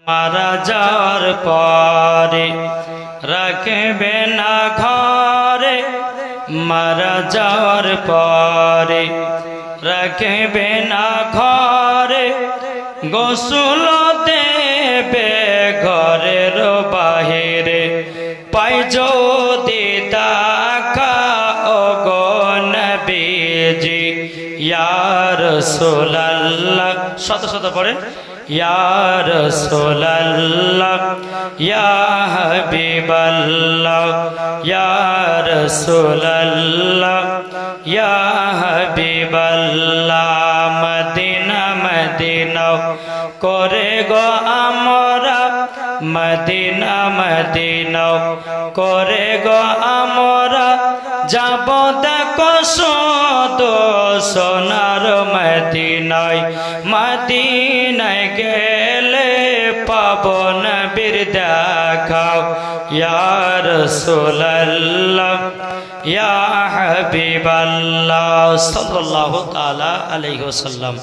মারা যাওয়ার পরে রাখবে না ঘরে, মারা যাওয়ার পরে রাখবে না ঘরে, গোসল দেবে ঘরের বাহিরে, পাই যদি দেখা ওগো নবীজি ইয়া রাসূলুল্লাহ। শত শত পড়ে ইয়া রাসূলুল্লাহ ইয়া হাবিবাল্লাহ ইয়া রাসূলুল্লাহ ইয়া হাবিবাল্লাহ। মদিনা মদিনা করে গো আমরা, মদিনা মদিনা করে গো আমরা, যাব দেখো শুধু সোনার মদিনায়, মদিনায় গেলে পাবো নবীর দেখা। ইয়া রাসূলুল্লাহ ইয়া হাবিবাল্লাহ সাল্লাল্লাহু তাআলা আলাইহি ওয়াসাল্লাম।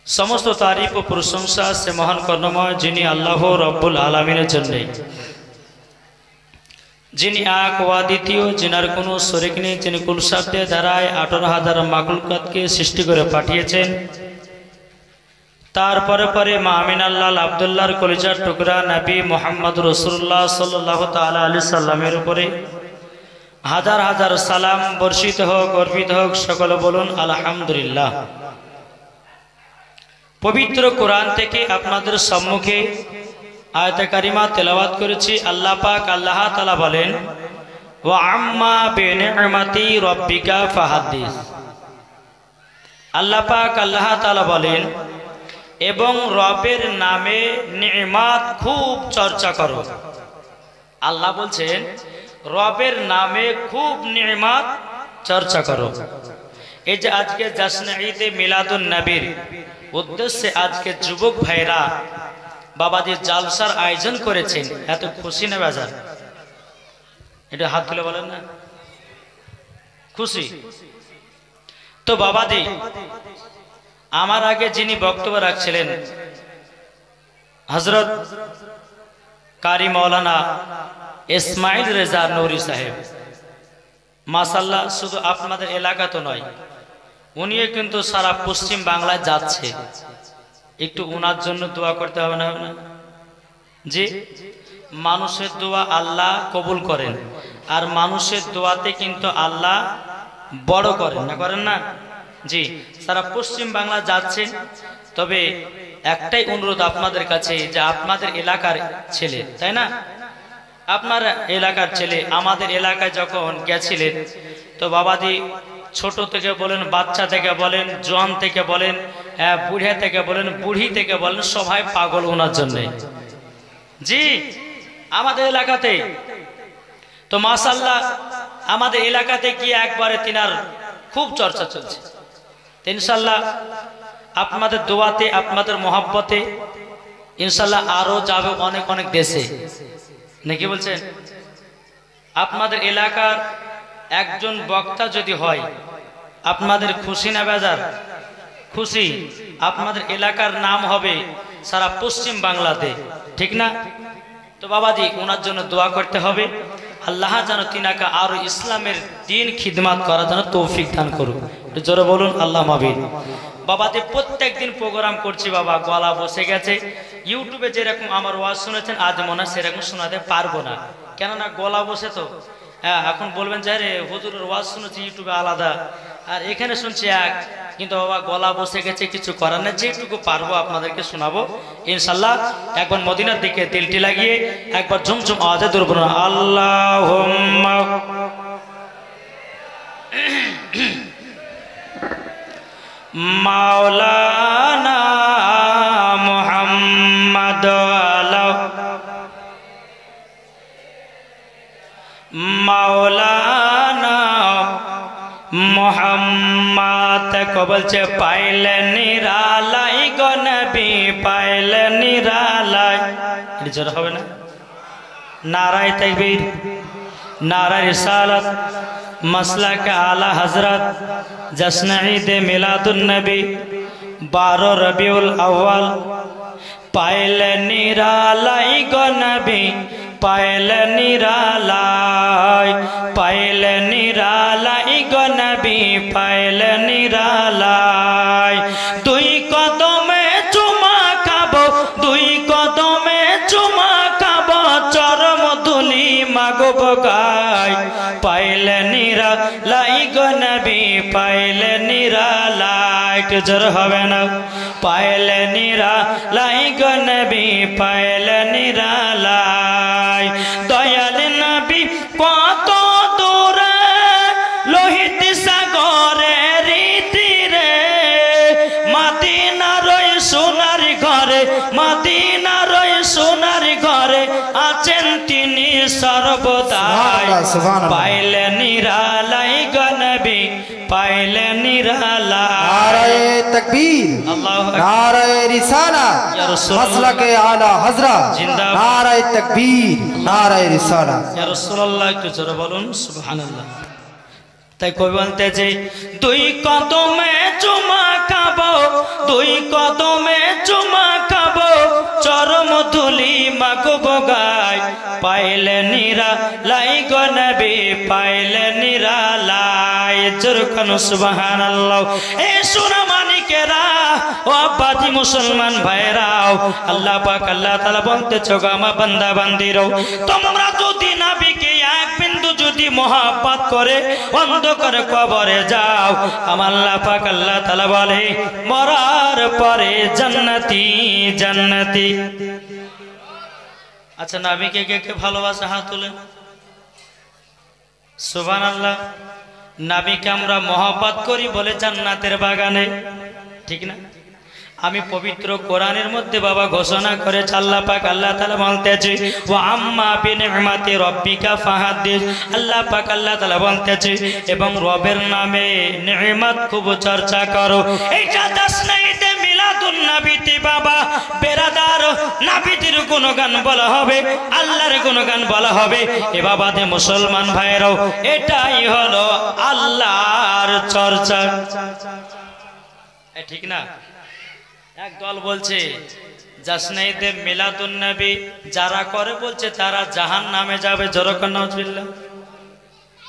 সমস্ত তারিফ ও প্রশংসা সে মহান করুণাময় যিনি আল্লাহ রব্বুল আলামিনের জন্য, যিনি এক ও দ্বিতীয়, যিনার কোনো শরীক নেই, যিনি কুল শব্দের দ্বারায় 18,000 মাখলুকাতকে সৃষ্টি করে পাঠিয়েছেন। তারপরে পরে মা আমিনাল্লাহ আব্দুল্লাহর কলিজার টুকরা নবী মুহাম্মদ রাসূলুল্লাহ সাল্লাল্লাহু তাআলা আলাইহি সাল্লামের উপরে হাজার হাজার সালাম বর্ষিত হোক, অর্পিত হোক। সকলে বলুন আলহামদুলিল্লাহ। পবিত্র কোরআন থেকে আপনাদের সম্মুখে আয়াতে কারিমা তেলাওয়াত করেছি। আল্লাহ পাক আল্লাহ তাআলা বলেন, ওয়া আম্মা বিনি'মাতি রাব্বিকা ফাহাদ্দিস। আল্লাহ পাক আল্লাহ তাআলা বলেন, এবং রবের নামে নি'মাত খুব চর্চা করো। আল্লাহ বলছেন রবের নামে খুব নি'মাত চর্চা করো। এই যে আজকে জশ্ন ঈদে মিলাদুন নবীর উদ্দেশ্যে আজকে যুবক ভাইরা বাবাজি জালসার আয়োজন করেছেন, এত খুশি না বাজার? এটা হাত তুলে বলেন না, খুশি তো? বাবাজি আমার আগে যিনি বক্তব্য রাখছিলেন হযরত কারি মাওলানা ইসমাইল রেজা নূরি সাহেব, মাশাআল্লাহ, শুধু আপনাদের এলাকা তো নয়, উনিও কিন্তু সারা পশ্চিম বাংলায় যাচ্ছে। একটু উনার জন্য দোয়া করতে হবে না? জি, মানুষের দোয়া আল্লাহ কবুল করেন, আর মানুষের দোয়াতে কিন্তু আল্লাহ বড় করেন না, করেন না? জি, সারা পশ্চিম বাংলা যাচ্ছেন। তবে একটাই অনুরোধ আপনাদের কাছে, যে আপনাদের এলাকার ছেলে, তাই না? আপনার এলাকার ছেলে আমাদের এলাকায় যখন গেছিলেন, তো বাবাজি ছোট থেকে বলেন, বাচ্চা থেকে বলেন, জোয়ান থেকে বলেন, বুড়া থেকে বলেন, বুড়ি থেকে বলেন, সবাই পাগল ওনার জন্য। জি, আমাদের এলাকাতে তো মাশাআল্লাহ, আমাদের এলাকাতে কি একবারে তিনার খুব চর্চা চলছে। ইনশাআল্লাহ আপনাদের দোয়াতে, আপনাদের মহব্বতে ইনশাআল্লাহ আরো যাবে অনেক অনেক দেশে, নাকি বলছেন? আপনাদের এলাকার একজন বক্তা যদি হয়, আপনাদের খুশি না বেজার? খুশি। আপনাদের এলাকার নাম হবে সারা পশ্চিম বাংলাতে, ঠিক না? তো বাবাজি ওনার জন্য দোয়া করতে হবে, আল্লাহ যেন তিনাকে আরো ইসলামের দিন খিদমাত করার জন্য তৌফিক দান করুক। জোরে বলুন আল্লাহ আমিন। বাবাজি প্রত্যেক দিন প্রোগ্রাম করছি, বাবা গলা বসে গেছে। ইউটিউবে যেরকম আমার ওয়াজ শুনেছেন, আজ মনে হয় সেরকম শোনাতে পারবো না, কেননা গলা বসে তো। হ্যাঁ, এখন বলবেন যে রে হুজুরের ওয়াজ শুনেছি ইউটিউবে আলাদা, আর এখানে শুনছি এক, কিন্তু বাবা গলা বসে গেছে, কিছু করার নেই। যেটুকু পারবো আপনাদেরকে শোনাবো ইনশাআল্লাহ। একবার মদিনার দিকে দিলটি লাগিয়ে একবার ঝুমঝুম আওয়াজে দূর বলুন আল্লাহুম্মা মাওলানা মুহাম্মদ আলা মাওলানা মুহাম্মদ को বলছে পাইলে নিরালাই গো নবী, পাইলে নিরালাই। এটা জোর হবে না? নারায়ে তাকবীর, नारा रिसालत मसलक आला हजरत जश्न ईद मिलादुन नबी 12 रबीउल अव्वल পাইলে নিরালাই গো নবী পাইলে নিরালাই পাইলে নিরালাই গো নবী পাইলে নিরালাই দুই কদমে চুমা খাবো দুই কদমে চুমা খাবো চরম ধুলি মাগব গায় পাইলে নিরালাই গো নবী পাইলে নিরালাই কে জোর হবে না পাইলে নিরালাই গো নবী পাইলে নিরালাই দয়াল নবী কত দূরে লোহিত সাগরের তীরে মদিনার ওই সোনার ঘরে মদিনার ওই সোনার ঘরে আছেন তিনি সর্বদাই পাইলে নিরালাই গো নবী পাইলে নিরালাই নারায়ে তাকবীর আল্লাহু আকবার নারায়ে রিসালাত ইয়া রাসূলুল্লাহ মাসলাকে আলা হযরত জিন্দাবাদ নারায়ে তাকবীর নারায়ে রিসালাত ইয়া রাসূলুল্লাহ একটু জোরে বলুন সুবহানাল্লাহ তাই কই বলতেছে দুই কদমে চুমা খাবো দুই কদমে চুমা খাবো চরম ধুলি মাগব গায় পাইলে নিরালাই গো নবী পাইলে নিরালাই জোরে কোন সুবহানাল্লাহ এ সোনা মানিকেরা ও আব্বাজি মুসলমান ভাইরাও আল্লাহ পাক আল্লাহ তাআলা বলতেছে গো আমার বান্দা বান্দিরো তোমরা যদি নবীকে এক বিন্দু যদি মহব্বত করে অন্ধকার কবরে যাও আমার আল্লাহ পাক আল্লাহ তাআলা বলে মরার পরে জান্নাতি জান্নাতি আচ্ছা নবীকে কে কে ভালোবাসে হাত তুলেন সুবহানাল্লাহ নবীকে আমরা মহব্বত করি বলে জান্নাতের বাগানে ঠিক না আমি পবিত্র কোরআনের মধ্যে বাবা ঘোষণা করে আল্লাহ পাক আল্লাহ তাআলা বলতেছে ওয়া আম্মা বিনিমাতি রাব্বিকা ফাহাদিস আল্লাহ পাক আল্লাহ তাআলা বলতেছে এবং রবের নামে নিয়ামত খুব চর্চা করো এইটা দাসনাইতে মিলাদুন নবীতে বাবা বেরাদার নবীর গুণগান বলা হবে আল্লাহর গুণগান বলা হবে এ বাবাতে মুসলমান ভাইরাও এটাই হলো আল্লাহর চর্চা ঠিক না এক দল বলছে জাসনাইতে মিলাদুন নবী যারা করে বলছে তারা জাহান্নামে যাবে জোরকার নাউজুবিল্লাহ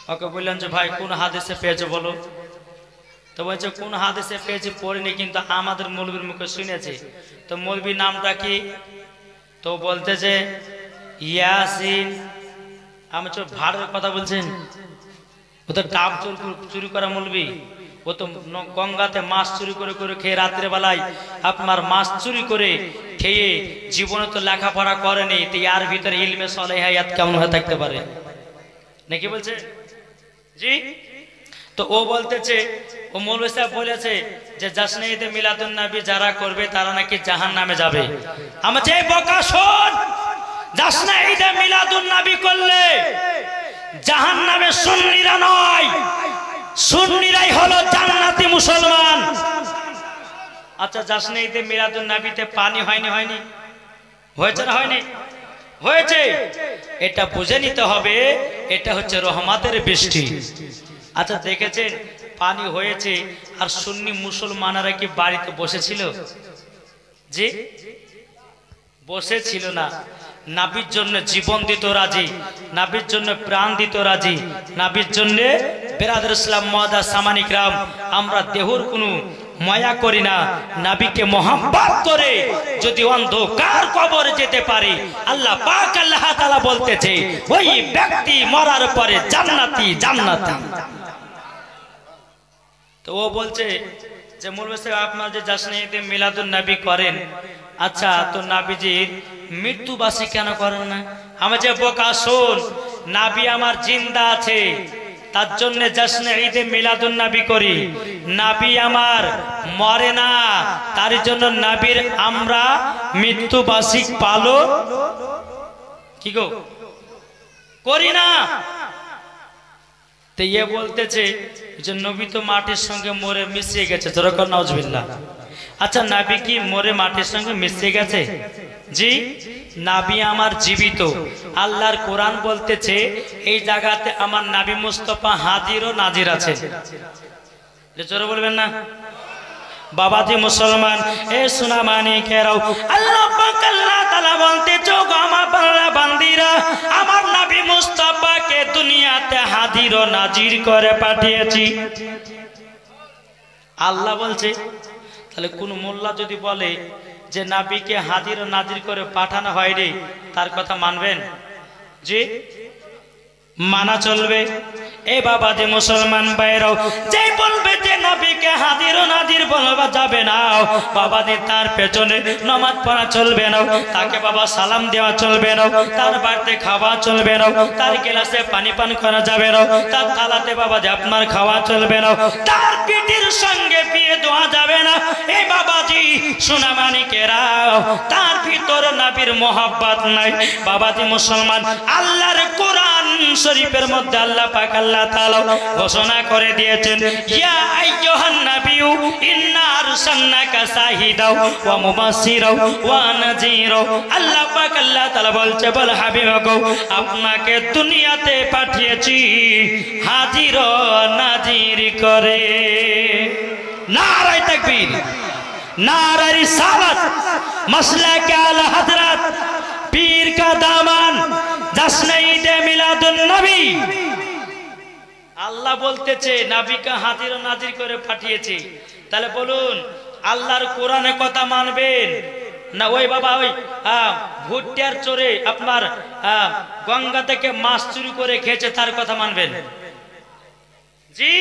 ওকে বললেন যে ভাই কোন হাদিসে পেয়েছো বলো তো বলছে কোন হাদিসে পেয়েছি পড়িনি কিন্তু আমাদের মৌলবীর মুখে শুনেছি তো মৌলবীর নামটা কি তো বলতেছে ইয়াসিন আমি তো ভাড়ের কথা বলছেন ও তো ডাব চুরি করা মৌলবী ও তো গঙ্গাতে মাছ চুরি করে করে খেয়ে রাত্রে বেলায় আপনার মাছ চুরি করে খেয়ে জীবনে তো লেখাপড়া করেনি তো ইয়ার ভিতরে ইলমে সলেহায়াত কেমন হয়ে থাকতে পারে নাকি বলছে জি তো ও বলতেছে ও মৌলভী সাহেব বলেছে যে জাসনাইতে মিলাদুন নবী যারা করবে তারা নাকি জাহান্নামে যাবে আমার যে বোকা শোন জাসনাইতে মিলাদুন নবী করলে জাহান্নামে সুন্নিরা নয় সুন্নিরাই হলো জান্নাতি মুসলমান আচ্ছা জাসনাইতে মিলাদুন নবীতে পানি হয়নি হয়েছে না হয়নি হয়েছে এটা বুঝে নিতে হবে এটা হচ্ছে রহমতের বৃষ্টি আচ্ছা দেখেছেন পানি হয়েছে আর সুন্নি মুসলমানরা কি বাড়িতে বসেছিল জি বসেছিল না নবীর জন্য জীবন দিত রাজি নবীর জন্য প্রাণ দিত রাজি নবীর জন্য বিরাদর ইসলাম মুআদ্দাস সামানি کرام আমরা দেহর কোনো মায়া করি না নবীকে মোহাম্মত করে যদি অন্ধকার কবরে যেতে পারি আল্লাহ পাক আল্লাহ তাআলা বলতেছে ওই ব্যক্তি মরার পরে জান্নাতি জান্নাতি তো ও বলছে যে মৌলভী সাহেব আপনারা যে জাসনাইতে মিলাদুন নবী করেন আচ্ছা তো নবীজির মৃত্যুবাসী কেন করেন না আমি যে বোকা শোন নবী আমার জিন্দা আছে তার জন্য জাসনাইতে মিলাদুন নবী করি নবী আমার মরে না তার জন্য নবীর আমরা মৃত্যুবাসী পালন কি গো করি না তো ये বলতেছে যে নবী তো মাটির সঙ্গে মরে মিশে গেছে জোরকর নাউজুবিল্লাহ আচ্ছা নবী কি মরে মাটির সঙ্গে মিশে গেছে জি নবী আমার জীবিত আল্লাহর কোরআন বলতেছে এই জায়গাতে আমার নবী মুস্তাফা হাজির ও নাজির আছে জোরে বলবেন না বাবাজি মুসলমান এ সুনামানি কেরাও আল্লাহ পাক আল্লাহ তাআলা বলতে চোখ আমার বান্দিরা আমার নবী মুস্তাফাকে দুনিয়াতে হাজির ও নাজির করে পাঠিয়েছি। আল্লাহ বলছে, তাহলে কোন মোল্লা যদি বলে যে নবীকে হাজির ও নাজির করে পাঠানো হয়নি, তার কথা মানবেন? জি, মানা চলবে। এ বাবা যে মুসলমান ভাইরাও যে বলবে যে নবীকে হাজির ও নাজির বলা যাবে না, বাবা যে তার পেছনে নামাজ পড়া চলবে না, তাকে বাবা সালাম দেওয়া চলবে না, তার বাড়িতে খাওয়া চলবে না, তার গ্লাসে পানি পান করা যাবে না, তার থালাতে বাবা যে আপনার খাওয়া চলবে না, তার পিঠির সঙ্গে বিয়ে দেওয়া যাবে না। এই বাবাজি সোনামানিকেরা তার ভিতরে নবীর মোহাব্বত নাই। বাবাজি মুসলমান আল্লাহর কোরআন শরীফের মধ্যে আল্লাহ পাক আল্লাহ তাআলা ঘোষণা করে দিয়েছেন, ইয়া আইয়ুহান নাবিয়্যু ইন্না আরসালনাকা শাহিদাও ওয়া মুবাশশিরাও ওয়া নাযীরাও। আল্লাহ পাক আল্লাহ তাআলা বলছে, বল হাবিব গো আপনাকে দুনিয়াতে পাঠিয়েছি হাজির ও নাজির করে। নারায়ে তাকবীর, নারায়ে রিসালাত, মাসলাকে আলা হযরত পীর কা দামান, জশ্ন ঈদে মিলাদুন নবী। আল্লাহ বলতেছে নবীকে হাজির ও নাজির করে পাঠিয়েছি। তাহলে বলুন আল্লাহর কোরআনের কথা মানবেন না ওই বাবা ওই ভুট্টার চোরে আপনার গঙ্গা থেকে মাছ চুরি করে খেয়েছে তার কথা মানবেন? জি,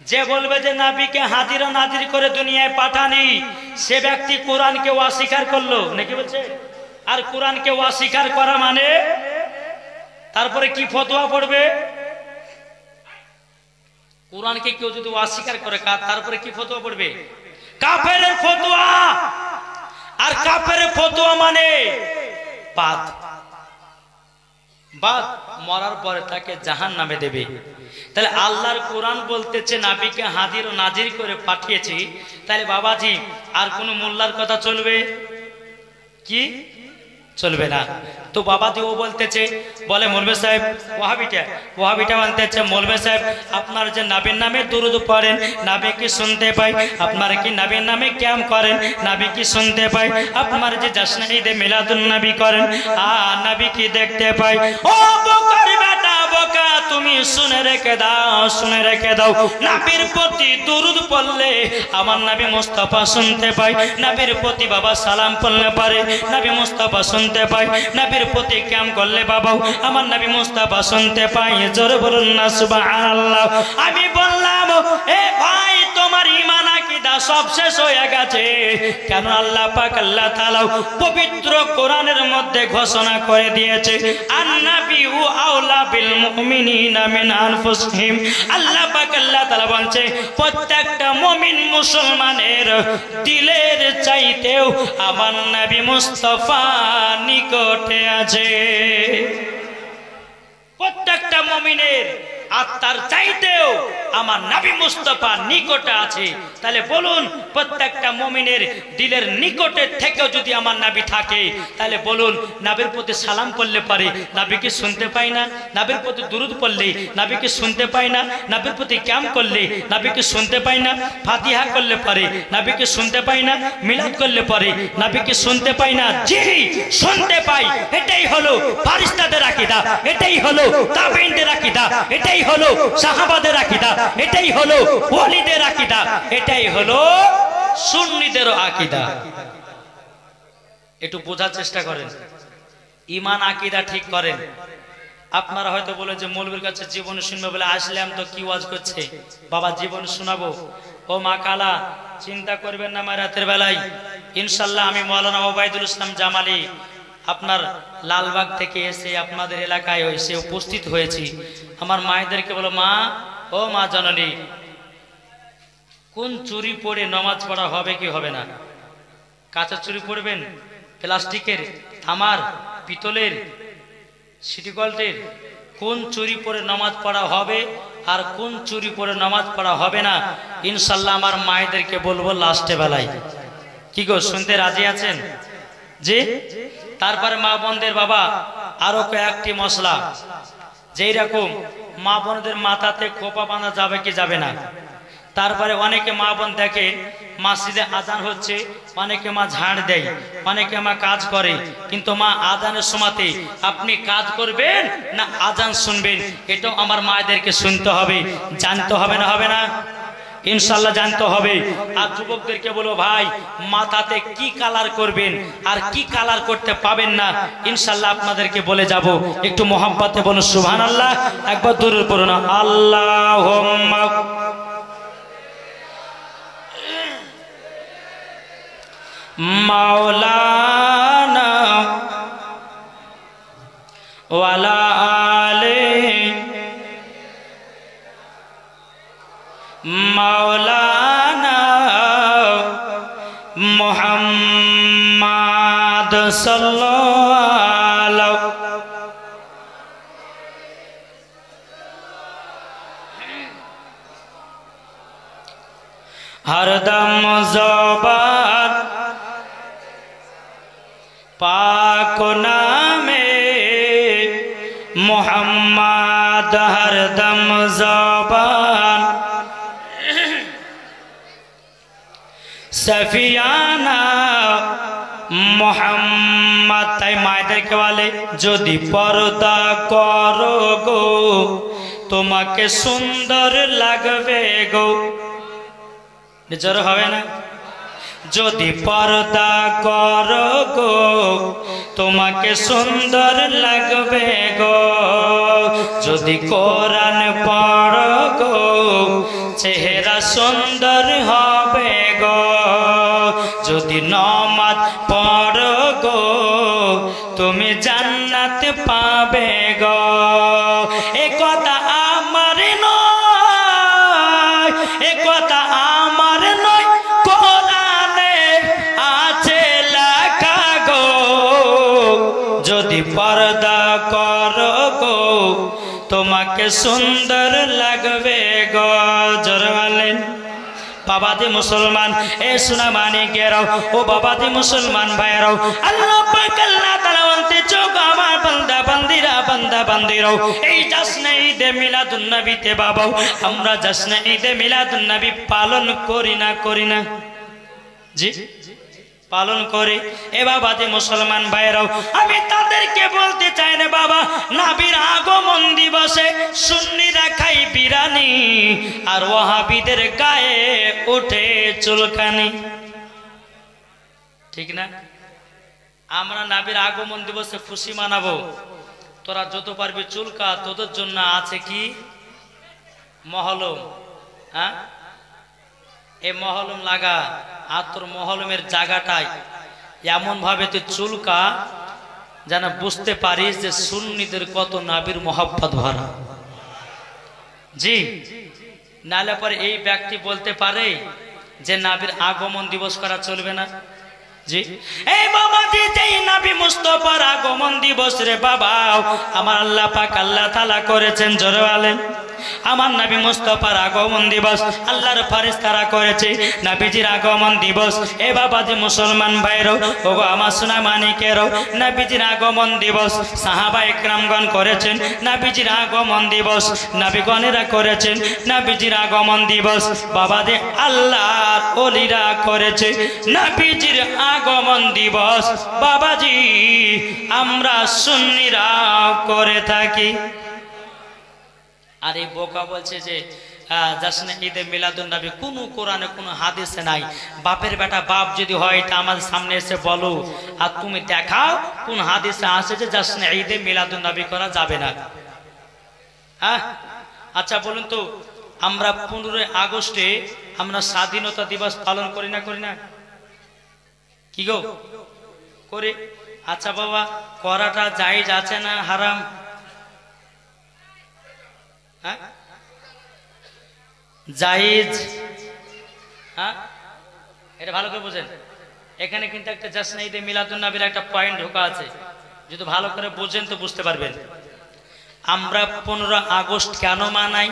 যে বলবে যে নবীকে হাজির ও নাজির করে দুনিয়ায় পাঠানি, সে ব্যক্তি কোরআনকে অস্বীকার করলো নাকি বলছে? আর কোরআনকে অস্বীকার করা মানে তারপরে কি ফতোয়া পড়বে? কোরআনকে কেউ যদি অস্বীকার করে তারপরে কি ফতোয়া পড়বে? কাফেরের ফতোয়া। আর কাফেরের ফতোয়া মানে বাদ, মরার পরে তাকে জাহান্নামে দেবে। তাহলে আল্লাহর কোরআন বলতেছে নবীকে হাজির ও নাজির করে পাঠিয়েছি, তাহলে বাবাজি আর কোন মোল্লার কথা চলবে কি? চলবে না। তো বাবাজি ও বলতেছে, বলে মৌলভী সাহেব ওয়াহাবিটা বলতেছে, মৌলভী সাহেব আপনার যে নবীর নামে দুরূদ পড়েন নবী কি শুনতে পাই? আপনার কি নবীর নামে কিয়াম করেন নবী কি শুনতে পাই? আপনার যে জশ্ন ঈদে মিলাদুন নবী করেন নবী কি দেখতে পাই? ও বকর বেটা বোকা, তুমি শুনে রেখে দাও, নবীর প্রতি দুরূদ পড়লে আমার নবী মুস্তাফা শুনতে পাই, নবীর প্রতি বাবা সালাম পড়লে পারে নবী মুস্তাফা শুনতে পাই, নবীর প্রতি কিয়াম করলে বাবা আমার নবী মুস্তাফা শুনতে পাই। জোরে বলুন না সুবহানাল্লাহ। আমি বললাম এ ভাই তোমার ঈমান আকীদা সব শেষ হয়ে গেছে। কেন? আল্লাহ পাক আল্লাহ তাআলা পবিত্র কোরআনের মধ্যে ঘোষণা করে দিয়েছে, আন-নাবিয়্যু আওলা বিল মুমিনিনা মিন আনফুসিহিম। আল্লাহ পাক আল্লাহ তাআলা বলছে প্রত্যেকটা মুমিন মুসলমানের দিলের চাইতেও আমার নবী মুস্তাফা নিকটে আছে। প্রত্যেকটা মুমিনের আত্মার চাইতেও আমার নবী মুস্তাফা নিকটে আছে। তাহলে বলুন প্রত্যেকটা মুমিনের দিলের নিকটে থেকেও যদি আমার নবী থাকে, তাহলে বলুন নবীর প্রতি সালাম করলে পারে নবীকে শুনতে পাই না? নবীর প্রতি দুরূদ পড়লে নবীকে শুনতে পাই না? নবীর প্রতি কিয়াম করলে নবীকে শুনতে পাই না? ফাতিহা করলে পারে নবীকে শুনতে পাই না? মিলাদ করলে পারে নবীকে শুনতে পাই না? জি শুনতে পাই। এটাই হলো ফারিস্তাদের আকীদা, এটাই হলো তাবেঈনদের আকীদা, এটাই হলো সাহাবাদের আকীদা, এটাই হলো ওয়ালিদের আকীদা, এটাই হলো সুন্নিদের আকীদা। একটু বোঝার চেষ্টা করেন, ঈমান আকীদা ঠিক করেন। আপনারা হয়তো বলে যে মৌলভীর কাছে জীবন শুনবে বলে আসলাম, তো কি ওয়াজ করছে বাবা, জীবন শোনাবো। ও মা কালা, চিন্তা করবেন না, রাতের বেলায় ইনশাল্লাহ আমি মাওলানা ওবায়দুল ইসলাম জামালি আপনার লালবাগ থেকে এসে আপনাদের এলাকায় এসে উপস্থিত হয়েছি। আমার মায়েদেরকে বলো, মা ও মা জননী, কোন চুরি পড়ে নামাজ পড়া হবে কি হবে না? কাঁচা চুরি পড়বেন, প্লাস্টিকের, তামার, পিতলের, সিটি গোল্ডের, কোন চুরি পড়ে নামাজ পড়া হবে আর কোন চুরি পড়ে নামাজ পড়া হবে না ইনশাল্লাহ আমার মায়েদেরকে বলবো লাস্টে বেলায়। কি গো, শুনতে রাজি আছেন? জি। তারপরে মা বোনদের বাবা আরো কয়েকটি মশলা, যেই রকম মা বোনদের মাথাতে খোপা বাঁধা যাবে কি যাবে না? তারপরে অনেকে মা বোন দেখে মসজিদে আজান হচ্ছে, অনেকে মা ঝাড় দেয়, অনেকে মা কাজ করে, কিন্তু মা আজানের সময়তে আপনি কাজ করবেন না আজান শুনবেন, এটাও আমার মায়েদেরকে শুনতে হবে, জানতে হবে না, হবে না? ইনশাআল্লাহ জানতে হবে। আর যুবকদেরকে বলো ভাই মাথাতে কি কালার করবেন আর কি কালার করতে পাবেন না ইনশাআল্লাহ আপনাদেরকে বলে যাব। একটু মোহাব্বতে বলুন সুবহানাল্লাহ, একবার দূরে পড়ুন আল্লাহুম্মা মাওলানা ওয়ালা আলে মাওলানা মুহাম্মদ সাল্লাল্লাহু हरदम ज़बान पाक नामे मोहम्मद हरदम ज़बान सफियाना मोहम्मद। ताई मायदेर के वाले यदि पर्दा करो गो तुम्हें सुंदर लागबे गो, निजर हवे ना? यदि पर्दा करो गो तुम्हें सुंदर लागबे गो, यदि कुरान पढ़ो गो चेहरा सुंदर हबे गो, यदि नमाज पढ़ो गो तुमी जान्नात पाबे गो। ए कथा आमार नय, ए कथा आमार नय, कुराने आछे लेखा गो। यदि पर्दा करो गो তোমাকে সুন্দর লাগবে গো। জোরে বলেন বাবাদি মুসলমান, এ সোনা মানিকেরাও, ও বাবাদি মুসলমান ভাইরাও, আল্লাহ পাক আল্লাহ তাআলা বলতে চোখ আমার বান্দা বান্দিরা, বান্দা বান্দিরাও এই জশ্নে ঈদে মিলাদুন নবীতে বাবাও আমরা জশ্নে ঈদে মিলাদুন নবী পালন করি না, করি না? জি পালন করে। এ বাবাদি মুসলমান ভাইরাও আমি তাদেরকে বলতে চাই না বাবা নবীর আগমন দিবসে সুন্নিরা খাই বিরানি আর ওয়াহাবিদের গায়ে উঠে চুলকানি, ঠিক না? আমরা নবীর আগমন দিবসে খুশি মানাবো, তোরা যত পারবি চুলকা, তোদের জন্য আছে কি মহলম। হ্যাঁ এ মহলম লাগা আর তোর মহলমের জায়গাটাই এমন ভাবে তুই চুলকা যেন বুঝতে পারিস যে সুন্নিদের কত নবীর মোহাব্বত ভরা। জি নালে পরে এই ব্যক্তি বলতে পারে যে নবীর আগমন দিবস করা চলবে না। জি এই বাবা জি যেই নবী মুস্তাফার আগমন দিবস রে বাবা আমার আল্লাহ পাক আল্লাহ তাআলা করেছেন, জোরে বলেন আমার নবী মুস্তাফার আগমন দিবস আল্লাহর ফেরেশতারা করেছে নবীজির আগমন দিবস। এ বাবাজি মুসলমান ভাইরো ওগো আমার সোনা মানিকেরও নবীজির আগমন দিবস সাহাবায়ে কেরামগণ করেছেন, নবীজির আগমন দিবস নবীগণেরা করেছেন, নবীজির আগমন দিবস বাবাজি আল্লাহর ওলিরা করেছে। নবীজির আগমন দিবস বাবাজি আমরা সুন্নিরা করে থাকি। আর এই বোকা বলছে যে জশ্নে ঈদে মিলাদুন নবী কোনো কোরআনে কোনো হাদিসে নাই। বাপের বেটা বাপ যদি হয় এটা আমাদের সামনে এসে বলো, আর তুমি দেখাও কোন হাদিসে আসে যে জশ্নে ঈদে মিলাদুন নবী করা যাবে না। হ্যাঁ আচ্ছা বলুন তো আমরা 15 আগস্টে আমরা স্বাধীনতা দিবস পালন করি না, করি না? কি গো করি? আচ্ছা বাবা করাটা জায়েজ আছে না হারাম? হ্যাঁ জায়েজ। হ্যাঁ এটা ভালো করে বুঝেন, এখানে কিন্তু একটা জশ্নে ঈদে মিলাদুন নবীর একটা পয়েন্ট ঢোকা আছে, যদি ভালো করে বুঝেন তো বুঝতে পারবেন। আমরা 15 আগস্ট কেন মানাই?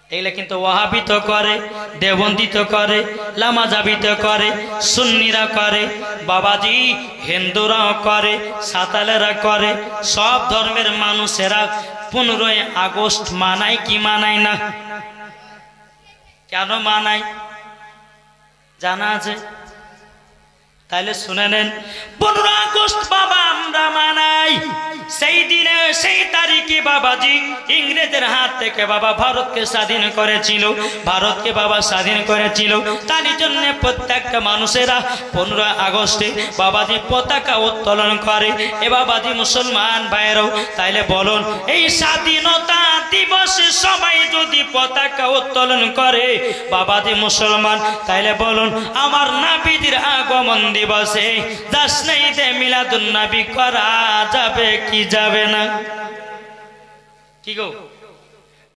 এগুলো কিন্তু ওয়াহাবিত করে, দেওবন্দিত করে, লামাজাবিত করে, সুন্নিরা করে, বাবাজি হিন্দুরাও করে, সাঁওতালেরা করে, সব ধর্মের মানুষেরা 15 আগস্ট মানায় কি মানায় না? কেন মানাই জানা আছে? তাইলে শুনে নেন, 15 আগস্ট বাবা আমরা মানাই। সেই দিনে সেই তারিখে বাবাজি ইংরেজের হাত থেকে বাবা ভারতকে স্বাধীন করেছিল, ভারতকে বাবা স্বাধীন করেছিল। তার জন্য প্রত্যেকটা মানুষেরা 15 আগস্টে বাবাজি পতাকা উত্তোলন করে। এ বাবাজি মুসলমান ভাইরাও, তাইলে বলুন এই স্বাধীনতা দিবসে সবাই যদি পতাকা উত্তোলন করে বাবাজি মুসলমান, তাইলে বলুন আমার নবীর আগমন দিবসে জাশ্নে ঈদে মিলাদুন নবী করা যাবে কি যাবে না? কি গো?